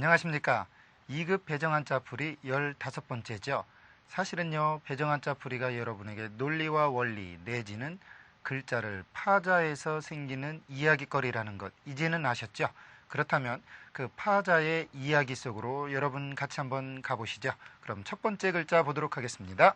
안녕하십니까. 2급 배정한자 풀이 15번째죠. 사실은요, 배정한자 풀이가 여러분에게 논리와 원리 내지는 글자를 파자에서 생기는 이야기거리라는 것, 이제는 아셨죠? 그렇다면 그 파자의 이야기 속으로 여러분 같이 한번 가보시죠. 그럼 첫 번째 글자 보도록 하겠습니다.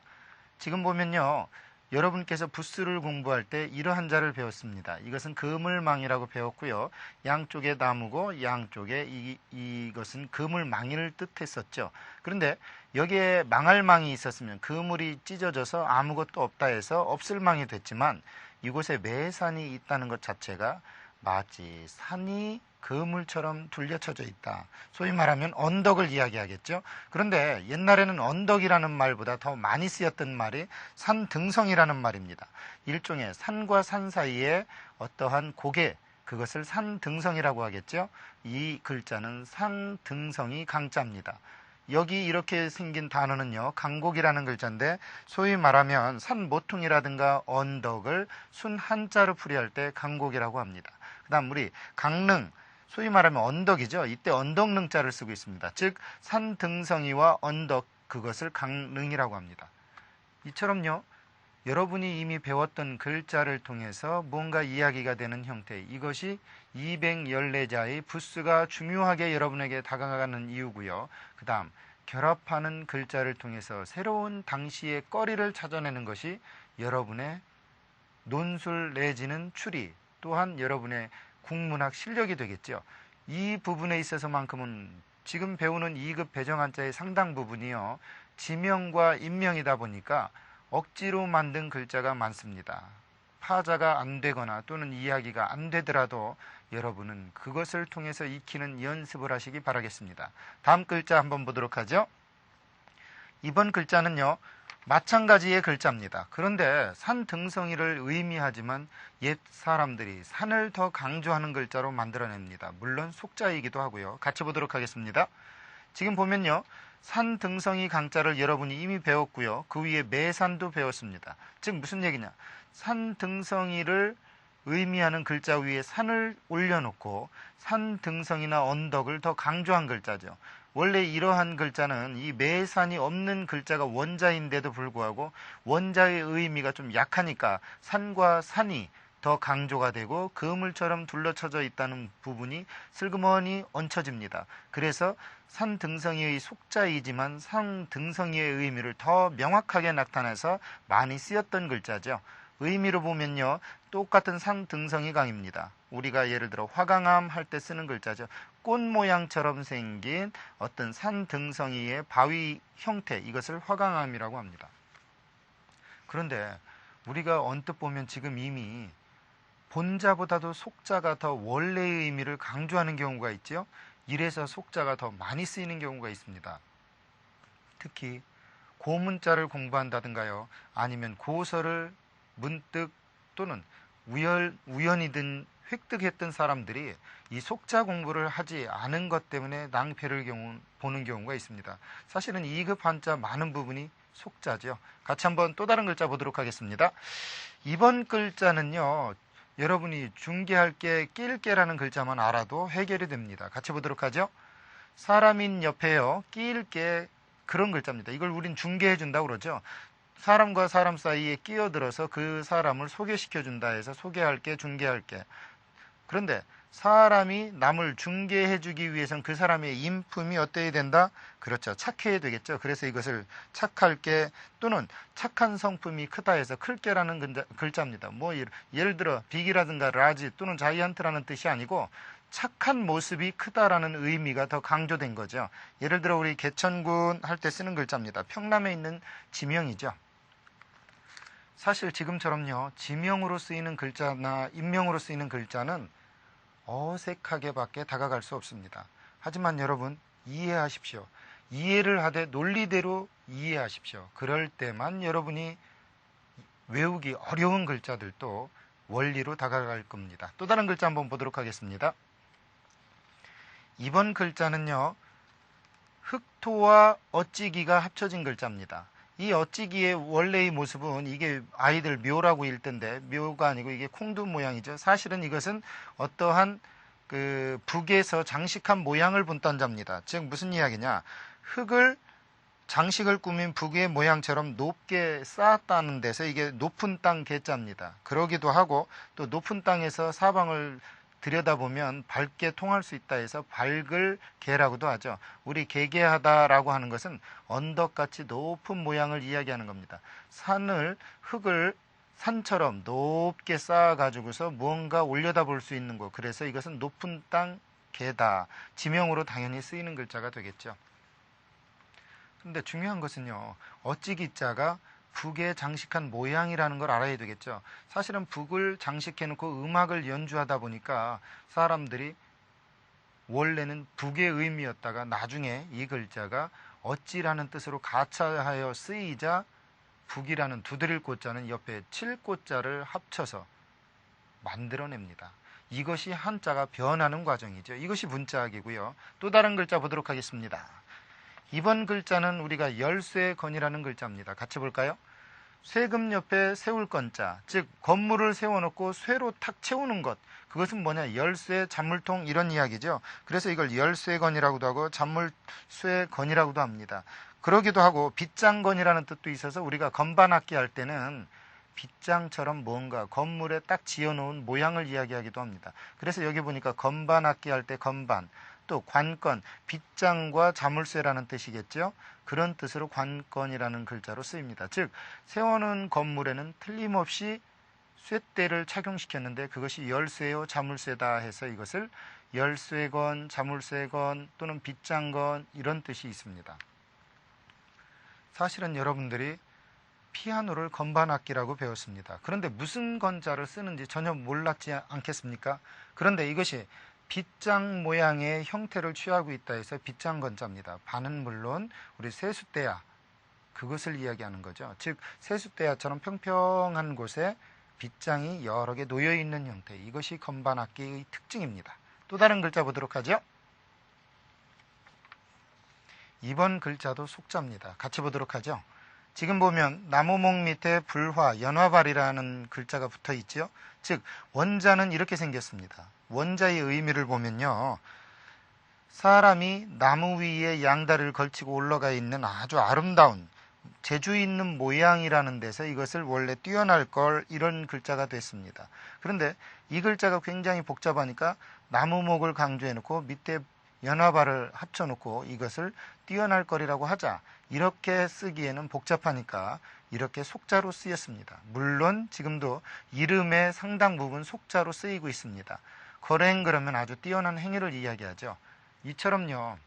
지금 보면요, 여러분께서 부수를 공부할 때 이러한 자를 배웠습니다. 이것은 그물망이라고 배웠고요. 양쪽에 나무고 양쪽에 이것은 그물망이를 뜻했었죠. 그런데 여기에 망할 망이 있었으면 그물이 찢어져서 아무것도 없다 해서 없을 망이 됐지만 이곳에 매산이 있다는 것 자체가 마치 산이 그물처럼 둘려쳐져 있다. 소위 말하면 언덕을 이야기하겠죠. 그런데 옛날에는 언덕이라는 말보다 더 많이 쓰였던 말이 산등성이라는 말입니다. 일종의 산과 산 사이에 어떠한 고개, 그것을 산등성이라고 하겠죠. 이 글자는 산등성이 강자입니다. 여기 이렇게 생긴 단어는요, 강곡이라는 글자인데 소위 말하면 산 모퉁이라든가 언덕을 순 한자로 풀이할 때 강곡이라고 합니다. 그 다음 우리 강릉, 소위 말하면 언덕이죠. 이때 언덕릉자를 쓰고 있습니다. 즉 산등성이와 언덕, 그것을 강릉이라고 합니다. 이처럼요, 여러분이 이미 배웠던 글자를 통해서 뭔가 이야기가 되는 형태, 이것이 214자의 부수가 중요하게 여러분에게 다가가는 이유고요. 그 다음 결합하는 글자를 통해서 새로운 당시의 거리를 찾아내는 것이 여러분의 논술 내지는 추리, 또한 여러분의 국문학 실력이 되겠죠. 이 부분에 있어서만큼은 지금 배우는 2급 배정한자의 상당 부분이요, 지명과 인명이다 보니까 억지로 만든 글자가 많습니다. 파자가 안 되거나 또는 이야기가 안 되더라도 여러분은 그것을 통해서 익히는 연습을 하시기 바라겠습니다. 다음 글자 한번 보도록 하죠. 이번 글자는요, 마찬가지의 글자입니다. 그런데 산등성이를 의미하지만 옛 사람들이 산을 더 강조하는 글자로 만들어냅니다. 물론 속자이기도 하고요. 같이 보도록 하겠습니다. 지금 보면요, 산등성이 강자를 여러분이 이미 배웠고요. 그 위에 매산도 배웠습니다. 즉 무슨 얘기냐, 산등성이를 의미하는 글자 위에 산을 올려놓고 산등성이나 언덕을 더 강조한 글자죠. 원래 이러한 글자는 이 매산이 없는 글자가 원자인데도 불구하고 원자의 의미가 좀 약하니까 산과 산이 더 강조가 되고 그물처럼 둘러쳐져 있다는 부분이 슬그머니 얹혀집니다. 그래서 산등성이의 속자이지만 산등성이의 의미를 더 명확하게 나타내서 많이 쓰였던 글자죠. 의미로 보면요, 똑같은 산등성이 강입니다. 우리가 예를 들어 화강암 할 때 쓰는 글자죠. 꽃 모양처럼 생긴 어떤 산등성이의 바위 형태, 이것을 화강암이라고 합니다. 그런데 우리가 언뜻 보면 지금 이미 본자보다도 속자가 더 원래의 의미를 강조하는 경우가 있죠. 이래서 속자가 더 많이 쓰이는 경우가 있습니다. 특히 고문자를 공부한다든가요, 아니면 고서를 문득 또는 우연히든 획득했던 사람들이 이 속자 공부를 하지 않은 것 때문에 낭패를 보는 경우가 있습니다. 사실은 2급 한자 많은 부분이 속자죠. 같이 한번 또 다른 글자 보도록 하겠습니다. 이번 글자는요, 여러분이 중개할 게 낄게라는 글자만 알아도 해결이 됩니다. 같이 보도록 하죠. 사람인 옆에요, 낄게, 그런 글자입니다. 이걸 우린 중개해 준다고 그러죠. 사람과 사람 사이에 끼어들어서 그 사람을 소개시켜 준다 해서 소개할게, 중개할게. 그런데 사람이 남을 중개해 주기 위해서는 그 사람의 인품이 어때야 된다? 그렇죠. 착해야 되겠죠. 그래서 이것을 착할게 또는 착한 성품이 크다 해서 클게라는 글자입니다. 뭐 예를 들어 빅이라든가 라지 또는 자이언트라는 뜻이 아니고 착한 모습이 크다라는 의미가 더 강조된 거죠. 예를 들어 우리 개천군 할 때 쓰는 글자입니다. 평남에 있는 지명이죠. 사실 지금처럼요, 지명으로 쓰이는 글자나 인명으로 쓰이는 글자는 어색하게밖에 다가갈 수 없습니다. 하지만 여러분 이해하십시오. 이해를 하되 논리대로 이해하십시오. 그럴 때만 여러분이 외우기 어려운 글자들도 원리로 다가갈 겁니다. 또 다른 글자 한번 보도록 하겠습니다. 이번 글자는요, 흑토와 어찌기가 합쳐진 글자입니다. 이 어찌기의 원래의 모습은 이게 아이들 묘라고 읽던데 묘가 아니고 이게 콩두 모양이죠. 사실은 이것은 어떠한 그 북에서 장식한 모양을 본딴 자입니다. 즉 무슨 이야기냐? 흙을 장식을 꾸민 북의 모양처럼 높게 쌓았다는 데서 이게 높은 땅 개자입니다. 그러기도 하고 또 높은 땅에서 사방을 들여다보면 밝게 통할 수 있다 해서 밝을 개라고도 하죠. 우리 개개하다라고 하는 것은 언덕같이 높은 모양을 이야기하는 겁니다. 흙을 산처럼 높게 쌓아가지고서 무언가 올려다볼 수 있는 것. 그래서 이것은 높은 땅 개다. 지명으로 당연히 쓰이는 글자가 되겠죠. 근데 중요한 것은요, 어찌기자가 북에 장식한 모양이라는 걸 알아야 되겠죠. 사실은 북을 장식해놓고 음악을 연주하다 보니까 사람들이 원래는 북의 의미였다가 나중에 이 글자가 어찌라는 뜻으로 가차하여 쓰이자 북이라는 두드릴 꽃자는 옆에 칠 꽃자를 합쳐서 만들어냅니다. 이것이 한자가 변하는 과정이죠. 이것이 문자학이고요. 또 다른 글자 보도록 하겠습니다. 이번 글자는 우리가 열쇠건이라는 글자입니다. 같이 볼까요? 쇠금 옆에 세울 건자, 즉 건물을 세워놓고 쇠로 탁 채우는 것. 그것은 뭐냐? 열쇠, 잔물통 이런 이야기죠. 그래서 이걸 열쇠건이라고도 하고 잔물쇠건이라고도 합니다. 그러기도 하고 빗장건이라는 뜻도 있어서 우리가 건반악기 할 때는 빗장처럼 뭔가 건물에 딱 지어놓은 모양을 이야기하기도 합니다. 그래서 여기 보니까 건반악기 할 때 건반, 또 관건, 빗장과 자물쇠라는 뜻이겠죠. 그런 뜻으로 관건이라는 글자로 쓰입니다. 즉 세워놓은 건물에는 틀림없이 쇠대를 착용시켰는데 그것이 열쇠요 자물쇠다 해서 이것을 열쇠건, 자물쇠건 또는 빗장건 이런 뜻이 있습니다. 사실은 여러분들이 피아노를 건반악기라고 배웠습니다. 그런데 무슨 건자를 쓰는지 전혀 몰랐지 않겠습니까? 그런데 이것이 빗장 모양의 형태를 취하고 있다 해서 빗장건자입니다. 반은 물론 우리 세숫대야 그것을 이야기하는 거죠. 즉 세숫대야처럼 평평한 곳에 빗장이 여러 개 놓여 있는 형태, 이것이 건반악기의 특징입니다. 또 다른 글자 보도록 하죠. 이번 글자도 속자입니다. 같이 보도록 하죠. 지금 보면 나무목 밑에 불화, 연화발이라는 글자가 붙어 있죠. 즉 원자는 이렇게 생겼습니다. 원자의 의미를 보면요, 사람이 나무 위에 양다리를 걸치고 올라가 있는 아주 아름다운 재주 있는 모양이라는 데서 이것을 원래 뛰어날 걸 이런 글자가 됐습니다. 그런데 이 글자가 굉장히 복잡하니까 나무목을 강조해놓고 밑에 연화발을 합쳐놓고 이것을 뛰어날 거리라고 하자, 이렇게 쓰기에는 복잡하니까 이렇게 속자로 쓰였습니다. 물론 지금도 이름의 상당 부분 속자로 쓰이고 있습니다. 거래행 그러면 아주 뛰어난 행위를 이야기하죠. 이처럼요,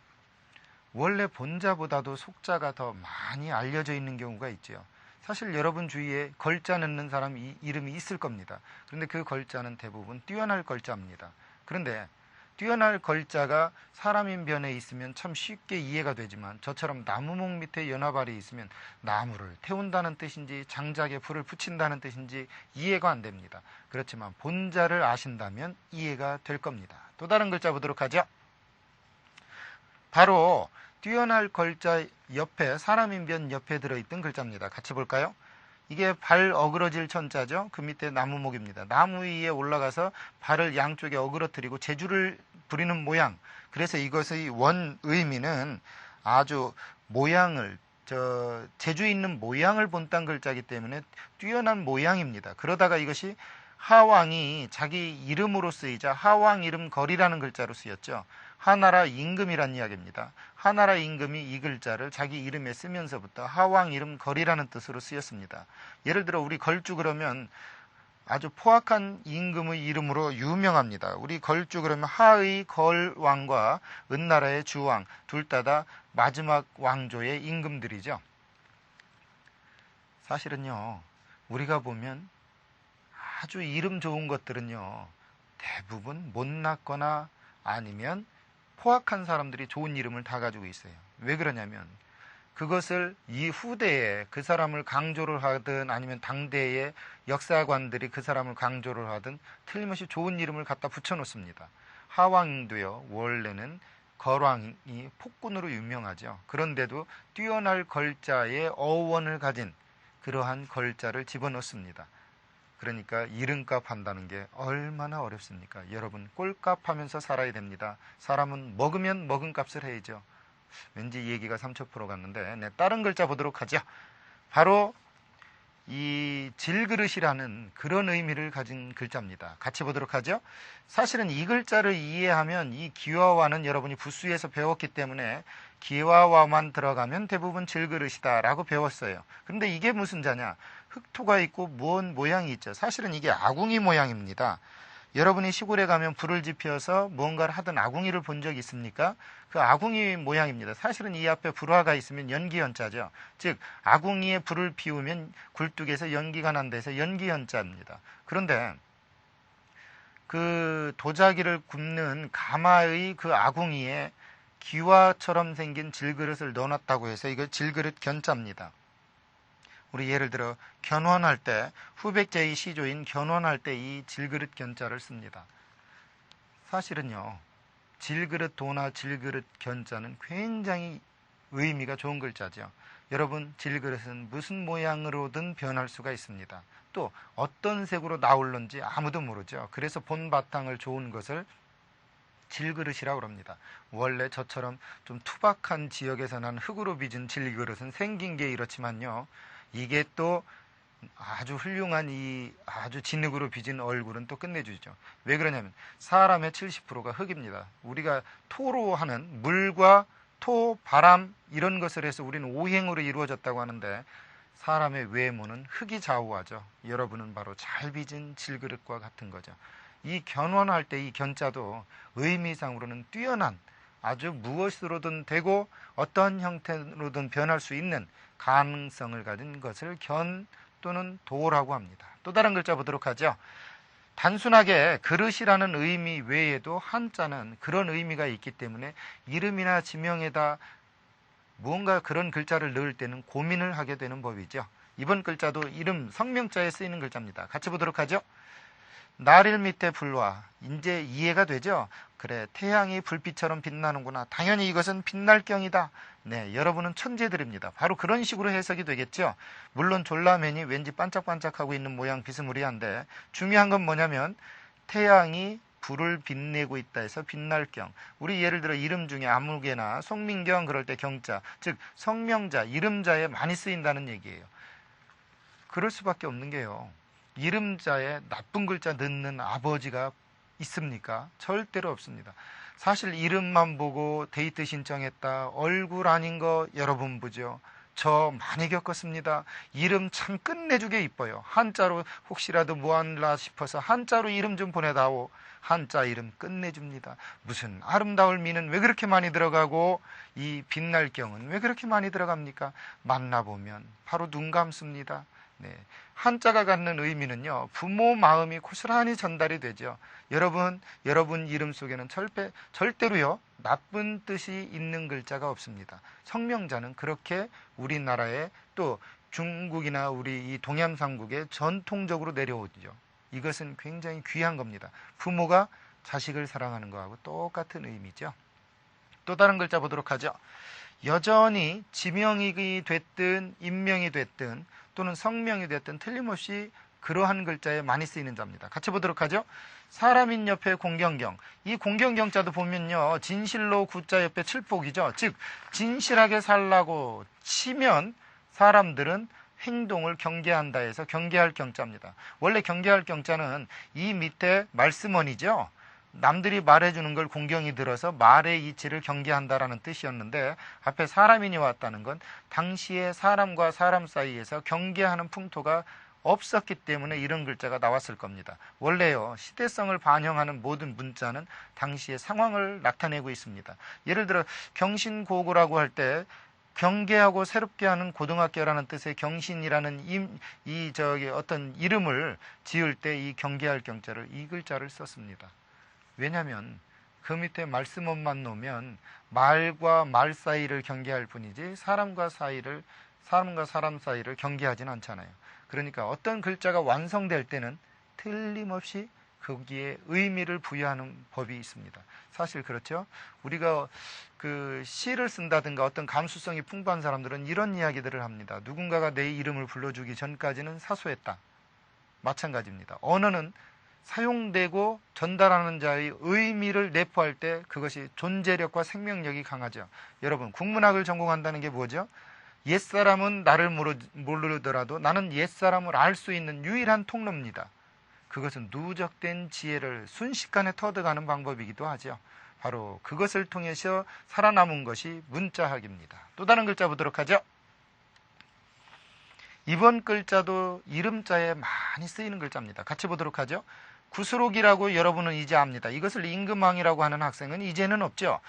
원래 본자보다도 속자가 더 많이 알려져 있는 경우가 있죠. 사실 여러분 주위에 걸자 넣는 사람 이름이 있을 겁니다. 그런데 그 걸자는 대부분 뛰어날 걸자입니다. 그런데 뛰어날 걸자가 사람인 변에 있으면 참 쉽게 이해가 되지만 저처럼 나무목 밑에 연화발이 있으면 나무를 태운다는 뜻인지 장작에 불을 붙인다는 뜻인지 이해가 안 됩니다. 그렇지만 본자를 아신다면 이해가 될 겁니다. 또 다른 글자 보도록 하죠. 바로 뛰어날 걸자 옆에 사람인 변 옆에 들어있던 글자입니다. 같이 볼까요? 이게 발 어그러질 천자죠. 그 밑에 나무목입니다. 나무 위에 올라가서 발을 양쪽에 어그러뜨리고 재주를 부리는 모양. 그래서 이것의 원 의미는 아주 모양을 재주 있는 모양을 본딴 글자이기 때문에 뛰어난 모양입니다. 그러다가 이것이 하왕이 자기 이름으로 쓰이자 하왕 이름 거리라는 글자로 쓰였죠. 하나라 임금이란 이야기입니다. 하나라 임금이 이 글자를 자기 이름에 쓰면서부터 하왕 이름 거리라는 뜻으로 쓰였습니다. 예를 들어 우리 걸주 그러면 아주 포악한 임금의 이름으로 유명합니다. 우리 걸주 그러면 하의 걸왕과 은나라의 주왕 둘 다 마지막 왕조의 임금들이죠. 사실은요, 우리가 보면 아주 이름 좋은 것들은요, 대부분 못났거나 아니면 포악한 사람들이 좋은 이름을 다 가지고 있어요. 왜 그러냐면 그것을 이 후대에 그 사람을 강조를 하든 아니면 당대의 역사관들이 그 사람을 강조를 하든 틀림없이 좋은 이름을 갖다 붙여놓습니다. 하왕도요, 원래는 걸왕이 폭군으로 유명하죠. 그런데도 뛰어날 걸자의 어원을 가진 그러한 걸자를 집어넣습니다. 그러니까 이름값 한다는 게 얼마나 어렵습니까? 여러분, 꼴값 하면서 살아야 됩니다. 사람은 먹으면 먹은 값을 해야죠. 왠지 이 얘기가 3초 갔는데, 네, 다른 글자 보도록 하죠. 바로 이 질그릇이라는 그런 의미를 가진 글자입니다. 같이 보도록 하죠. 사실은 이 글자를 이해하면 이 기와와는 여러분이 부수에서 배웠기 때문에 기와와만 들어가면 대부분 질그릇이다 라고 배웠어요. 그런데 이게 무슨 자냐? 흑토가 있고 무언 모양이 있죠. 사실은 이게 아궁이 모양입니다. 여러분이 시골에 가면 불을 지펴서 무언가를 하던 아궁이를 본 적 있습니까? 그 아궁이 모양입니다. 사실은 이 앞에 불화가 있으면 연기연자죠. 즉 아궁이에 불을 피우면 굴뚝에서 연기가 난다 해서 연기연자입니다. 그런데 그 도자기를 굽는 가마의 그 아궁이에 기와처럼 생긴 질그릇을 넣어놨다고 해서 이거 질그릇 견자입니다. 우리 예를 들어 견훤할 때 후백제의 시조인 견훤할 때 이 질그릇 견자를 씁니다. 사실은요, 질그릇 도나 질그릇 견자는 굉장히 의미가 좋은 글자죠. 여러분, 질그릇은 무슨 모양으로든 변할 수가 있습니다. 또 어떤 색으로 나올는지 아무도 모르죠. 그래서 본 바탕을 좋은 것을 질그릇이라고 합니다. 원래 저처럼 좀 투박한 지역에서 난 흙으로 빚은 질그릇은 생긴 게 이렇지만요, 이게 또 아주 훌륭한 이 아주 진흙으로 빚은 얼굴은 또 끝내주죠. 왜 그러냐면 사람의 70%가 흙입니다. 우리가 토로 하는 물과 토, 바람 이런 것을 해서 우리는 오행으로 이루어졌다고 하는데 사람의 외모는 흙이 좌우하죠. 여러분은 바로 잘 빚은 질그릇과 같은 거죠. 이 견훤할 때 이 견자도 의미상으로는 뛰어난 아주 무엇으로든 되고 어떤 형태로든 변할 수 있는 가능성을 가진 것을 견 또는 도라고 합니다. 또 다른 글자 보도록 하죠. 단순하게 그릇이라는 의미 외에도 한자는 그런 의미가 있기 때문에 이름이나 지명에다 무언가 그런 글자를 넣을 때는 고민을 하게 되는 법이죠. 이번 글자도 이름 성명자에 쓰이는 글자입니다. 같이 보도록 하죠. 나릴 밑에 불화. 이제 이해가 되죠? 그래, 태양이 불빛처럼 빛나는구나. 당연히 이것은 빛날 경이다. 네, 여러분은 천재들입니다. 바로 그런 식으로 해석이 되겠죠. 물론 졸라맨이 왠지 반짝반짝하고 있는 모양 비스무리한데 중요한 건 뭐냐면 태양이 불을 빛내고 있다 해서 빛날 경. 우리 예를 들어 이름 중에 아무개나 송민경 그럴 때 경자, 즉 성명자, 이름자에 많이 쓰인다는 얘기예요. 그럴 수밖에 없는 게요, 이름자에 나쁜 글자 넣는 아버지가 있습니까? 절대로 없습니다. 사실 이름만 보고 데이트 신청했다, 얼굴 아닌 거 여러분 보죠. 저 많이 겪었습니다. 이름 참 끝내주게 이뻐요. 한자로 혹시라도 뭐하나 싶어서 한자로 이름 좀 보내다오. 한자 이름 끝내줍니다. 무슨 아름다울 미는 왜 그렇게 많이 들어가고 이 빛날 경은 왜 그렇게 많이 들어갑니까? 만나보면 바로 눈 감습니다. 네, 한자가 갖는 의미는요, 부모 마음이 고스란히 전달이 되죠. 여러분 이름 속에는 절대로요 나쁜 뜻이 있는 글자가 없습니다. 성명자는 그렇게 우리나라에 또 중국이나 우리 이 동양 삼국에 전통적으로 내려오죠. 이것은 굉장히 귀한 겁니다. 부모가 자식을 사랑하는 거하고 똑같은 의미죠. 또 다른 글자 보도록 하죠. 여전히 지명이 됐든 인명이 됐든 또는 성명이 됐든 틀림없이 그러한 글자에 많이 쓰이는 자입니다. 같이 보도록 하죠. 사람인 옆에 공경경. 이 공경경자도 보면요, 진실로 구자 옆에 칠복이죠. 즉 진실하게 살라고 치면 사람들은 행동을 경계한다 해서 경계할 경자입니다. 원래 경계할 경자는 이 밑에 말씀원이죠. 남들이 말해주는 걸 공경이 들어서 말의 이치를 경계한다라는 뜻이었는데 앞에 사람인이 왔다는 건 당시에 사람과 사람 사이에서 경계하는 풍토가 없었기 때문에 이런 글자가 나왔을 겁니다. 원래요, 시대성을 반영하는 모든 문자는 당시의 상황을 나타내고 있습니다. 예를 들어 경신고고라고 할 때 경계하고 새롭게 하는 고등학교라는 뜻의 경신이라는 어떤 이름을 지을 때 이 경계할 경자를 이 글자를 썼습니다. 왜냐하면 그 밑에 말씀원만 놓으면 말과 말 사이를 경계할 뿐이지 사람과 사람 사이를 경계하진 않잖아요. 그러니까 어떤 글자가 완성될 때는 틀림없이 거기에 의미를 부여하는 법이 있습니다. 사실 그렇죠. 우리가 그 시를 쓴다든가 어떤 감수성이 풍부한 사람들은 이런 이야기들을 합니다. 누군가가 내 이름을 불러주기 전까지는 사소했다. 마찬가지입니다. 언어는 사용되고 전달하는 자의 의미를 내포할 때 그것이 존재력과 생명력이 강하죠. 여러분, 국문학을 전공한다는 게 뭐죠? 옛사람은 나를 모르더라도 나는 옛사람을 알 수 있는 유일한 통로입니다. 그것은 누적된 지혜를 순식간에 터득하는 방법이기도 하죠. 바로 그것을 통해서 살아남은 것이 문자학입니다. 또 다른 글자 보도록 하죠. 이번 글자도 이름자에 많이 쓰이는 글자입니다. 같이 보도록 하죠. 구수록이라고 여러분은 이제 압니다. 이것을 임금왕이라고 하는 학생은 이제는 없죠.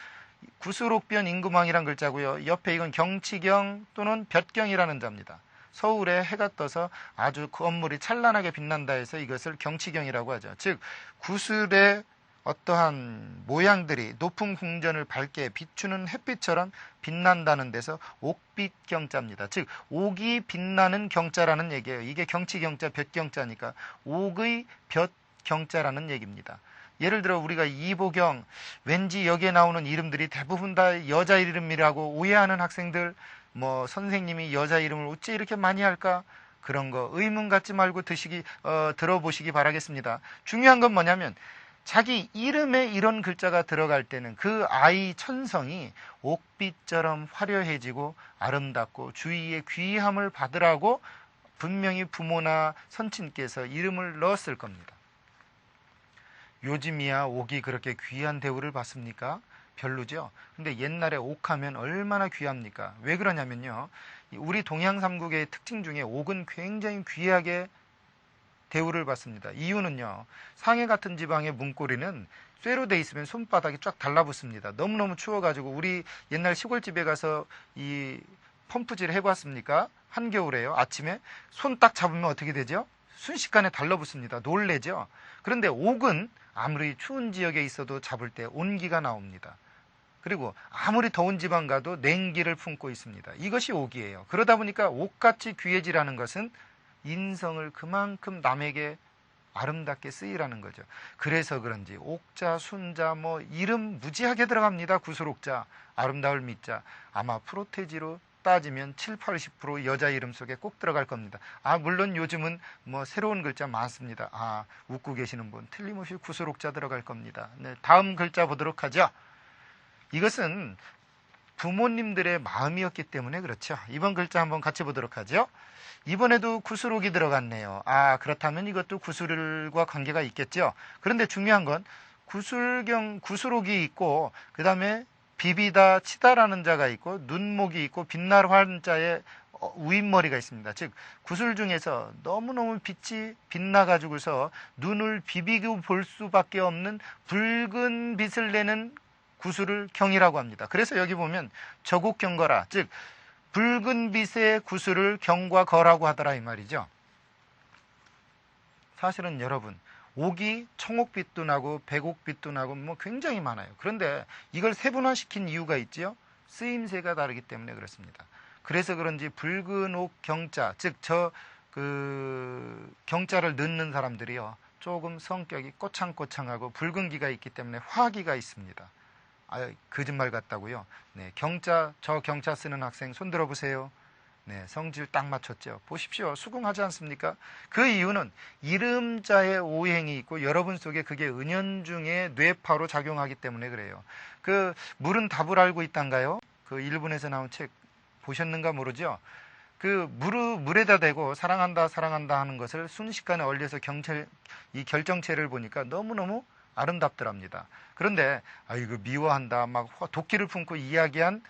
구수록변 임금왕이란 글자고요. 옆에 이건 경치경 또는 볕경이라는 자입니다. 서울에 해가 떠서 아주 건물이 찬란하게 빛난다 해서 이것을 경치경이라고 하죠. 즉 구슬의 어떠한 모양들이 높은 궁전을 밝게 비추는 햇빛처럼 빛난다는 데서 옥빛경자입니다. 즉 옥이 빛나는 경자라는 얘기예요. 이게 경치경자, 볕경자니까 옥의 볕경자라는 얘기입니다. 예를 들어 우리가 이보경, 왠지 여기에 나오는 이름들이 대부분 다 여자 이름이라고 오해하는 학생들, 뭐 선생님이 여자 이름을 어째 이렇게 많이 할까? 그런 거 의문 갖지 말고 들어보시기 바라겠습니다. 중요한 건 뭐냐면 자기 이름에 이런 글자가 들어갈 때는 그 아이 천성이 옥빛처럼 화려해지고 아름답고 주위에 귀함을 받으라고 분명히 부모나 선친께서 이름을 넣었을 겁니다. 요즘이야 옥이 그렇게 귀한 대우를 받습니까? 별로죠. 근데 옛날에 옥하면 얼마나 귀합니까? 왜 그러냐면요. 우리 동양 삼국의 특징 중에 옥은 굉장히 귀하게 대우를 받습니다. 이유는요. 상해 같은 지방의 문고리는 쇠로 돼 있으면 손바닥이 쫙 달라붙습니다. 너무너무 추워가지고 우리 옛날 시골집에 가서 이 펌프질 해봤습니까? 한겨울에요. 아침에 손 딱 잡으면 어떻게 되죠? 순식간에 달라붙습니다. 놀래죠? 그런데 옥은 아무리 추운 지역에 있어도 잡을 때 온기가 나옵니다. 그리고 아무리 더운 지방 가도 냉기를 품고 있습니다. 이것이 옥이에요. 그러다 보니까 옥같이 귀해지라는 것은 인성을 그만큼 남에게 아름답게 쓰이라는 거죠. 그래서 그런지 옥자, 순자, 뭐 이름 무지하게 들어갑니다. 구슬옥자, 아름다울 미자. 아마 프로테지로 따지면 7, 80% 여자 이름 속에 꼭 들어갈 겁니다. 물론 요즘은 뭐 새로운 글자 많습니다. 웃고 계시는 분 틀림없이 구슬옥자 들어갈 겁니다. 네, 다음 글자 보도록 하죠. 이것은 부모님들의 마음이었기 때문에 그렇죠. 이번 글자 한번 같이 보도록 하죠. 이번에도 구슬옥이 들어갔네요. 그렇다면 이것도 구슬과 관계가 있겠죠. 그런데 중요한 건 구슬옥이 있고 그 다음에 비비다, 치다라는 자가 있고 눈목이 있고 빛날 환자의 우윗머리가 있습니다. 즉 구슬 중에서 너무너무 빛이 빛나가지고서 눈을 비비고 볼 수밖에 없는 붉은 빛을 내는 구슬을 경이라고 합니다. 그래서 여기 보면 저곡경거라, 즉 붉은 빛의 구슬을 경과 거라고 하더라 이 말이죠. 사실은 여러분 옥이 청옥빛도 나고 백옥빛도 나고 뭐 굉장히 많아요. 그런데 이걸 세분화시킨 이유가 있지요. 쓰임새가 다르기 때문에 그렇습니다. 그래서 그런지 붉은 옥 경자, 즉 경자를 넣는 사람들이요 조금 성격이 꼬창꼬창하고 붉은기가 있기 때문에 화기가 있습니다. 거짓말 같다고요. 네, 저 경자 쓰는 학생 손 들어보세요. 네, 성질 딱 맞췄죠. 보십시오. 수긍하지 않습니까? 그 이유는 이름자의 오행이 있고 여러분 속에 그게 은연중에 뇌파로 작용하기 때문에 그래요. 그 물은 답을 알고 있단가요? 그 일본에서 나온 책 보셨는가 모르죠? 그 물에다 대고 사랑한다 하는 것을 순식간에 얼려서 이 결정체를 보니까 너무너무 아름답더랍니다. 그런데 이거 미워한다 막 도끼를 품고 이야기한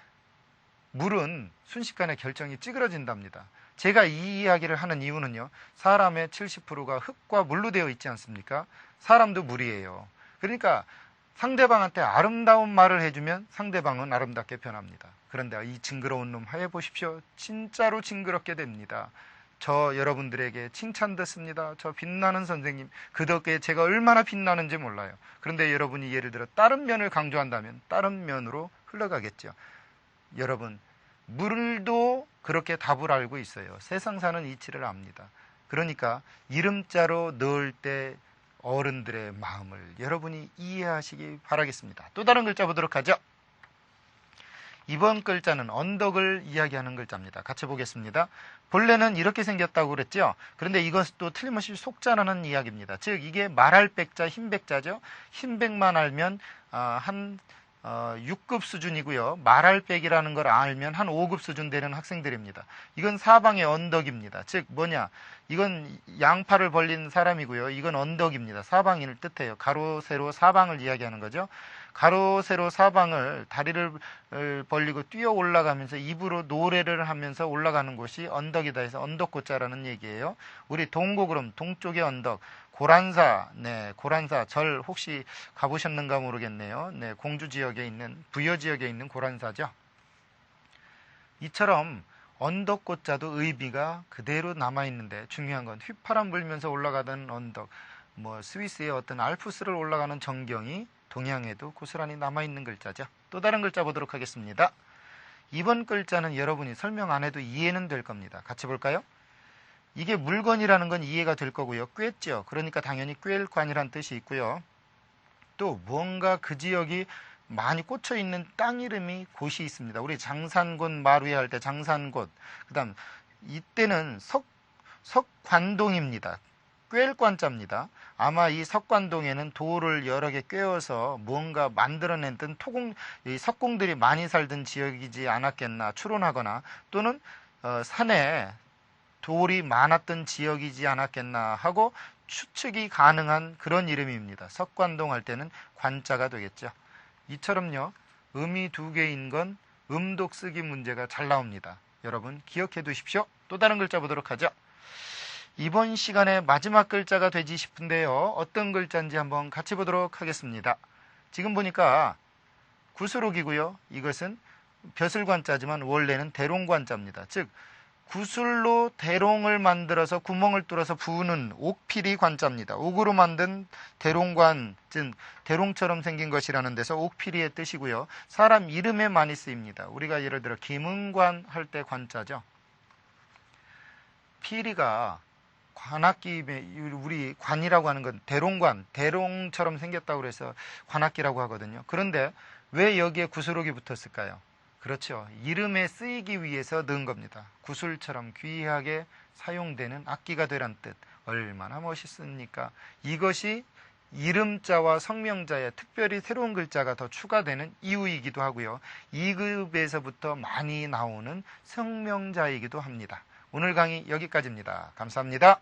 물은 순식간에 결정이 찌그러진답니다. 제가 이 이야기를 하는 이유는요. 사람의 70%가 흙과 물로 되어 있지 않습니까? 사람도 물이에요. 그러니까 상대방한테 아름다운 말을 해주면 상대방은 아름답게 변합니다. 그런데 이 징그러운 놈 해보십시오. 진짜로 징그럽게 됩니다. 저 여러분들에게 칭찬 듣습니다. 저 빛나는 선생님, 그 덕에 제가 얼마나 빛나는지 몰라요. 그런데 여러분이 예를 들어 다른 면을 강조한다면 다른 면으로 흘러가겠죠. 여러분, 물도 그렇게 답을 알고 있어요. 세상 사는 이치를 압니다. 그러니까 이름자로 넣을 때 어른들의 마음을 여러분이 이해하시기 바라겠습니다. 또 다른 글자 보도록 하죠. 이번 글자는 언덕을 이야기하는 글자입니다. 같이 보겠습니다. 본래는 이렇게 생겼다고 그랬죠. 그런데 이것도 틀림없이 속자라는 이야기입니다. 즉 이게 말할 백자, 흰백자죠. 흰백만 알면 한 6급 수준이고요. 말할 백이라는 걸 알면 한 5급 수준 되는 학생들입니다. 이건 사방의 언덕입니다. 즉 뭐냐? 이건 양팔을 벌린 사람이고요. 이건 언덕입니다. 사방인을 뜻해요. 가로, 세로, 사방을 이야기하는 거죠. 가로, 세로, 사방을 다리를 벌리고 뛰어 올라가면서 입으로 노래를 하면서 올라가는 곳이 언덕이다 해서 언덕고자라는 얘기예요. 우리 동고그럼 동쪽의 언덕, 고란사, 네, 고란사 절 혹시 가보셨는가 모르겠네요. 네, 공주 지역에 있는 부여 지역에 있는 고란사죠. 이처럼 언덕고자도 의미가 그대로 남아 있는데 중요한 건 휘파람 불면서 올라가던 언덕, 뭐 스위스의 어떤 알프스를 올라가는 전경이 동양에도 고스란히 남아 있는 글자죠. 또 다른 글자 보도록 하겠습니다. 이번 글자는 여러분이 설명 안 해도 이해는 될 겁니다. 같이 볼까요? 이게 물건이라는 건 이해가 될 거고요. 꿰죠. 그러니까 당연히 꿰일관이란 뜻이 있고요. 또 무언가 그 지역이 많이 꽂혀 있는 땅 이름이 곳이 있습니다. 우리 장산곳 마루에 할 때 장산곳. 그다음 이때는 석관동입니다. 꿰일관자입니다. 아마 이 석관동에는 돌을 여러 개 꿰어서 무언가 만들어냈던 석공들이 많이 살던 지역이지 않았겠나 추론하거나 또는 산에 돌이 많았던 지역이지 않았겠나 하고 추측이 가능한 그런 이름입니다. 석관동 할 때는 관자가 되겠죠. 이처럼요. 음이 두 개인 건 음독 쓰기 문제가 잘 나옵니다. 여러분 기억해 두십시오. 또 다른 글자 보도록 하죠. 이번 시간에 마지막 글자가 되지 싶은데요. 어떤 글자인지 한번 같이 보도록 하겠습니다. 지금 보니까 구슬옥이고요. 이것은 벼슬관자지만 원래는 대롱관자입니다. 즉 구슬로 대롱을 만들어서 구멍을 뚫어서 부는 옥필이 관자입니다. 옥으로 만든 대롱관, 즉 대롱처럼 생긴 것이라는 데서 옥필이의 뜻이고요. 사람 이름에 많이 쓰입니다. 우리가 예를 들어 김은관 할 때 관자죠. 필이가 관악기, 우리 관이라고 하는 건 대롱관, 대롱처럼 생겼다고 해서 관악기라고 하거든요. 그런데 왜 여기에 구슬옥이 붙었을까요? 그렇죠. 이름에 쓰이기 위해서 넣은 겁니다. 구슬처럼 귀하게 사용되는 악기가 되란 뜻. 얼마나 멋있습니까? 이것이 이름자와 성명자에 특별히 새로운 글자가 더 추가되는 이유이기도 하고요. 2급에서부터 많이 나오는 성명자이기도 합니다. 오늘 강의 여기까지입니다. 감사합니다.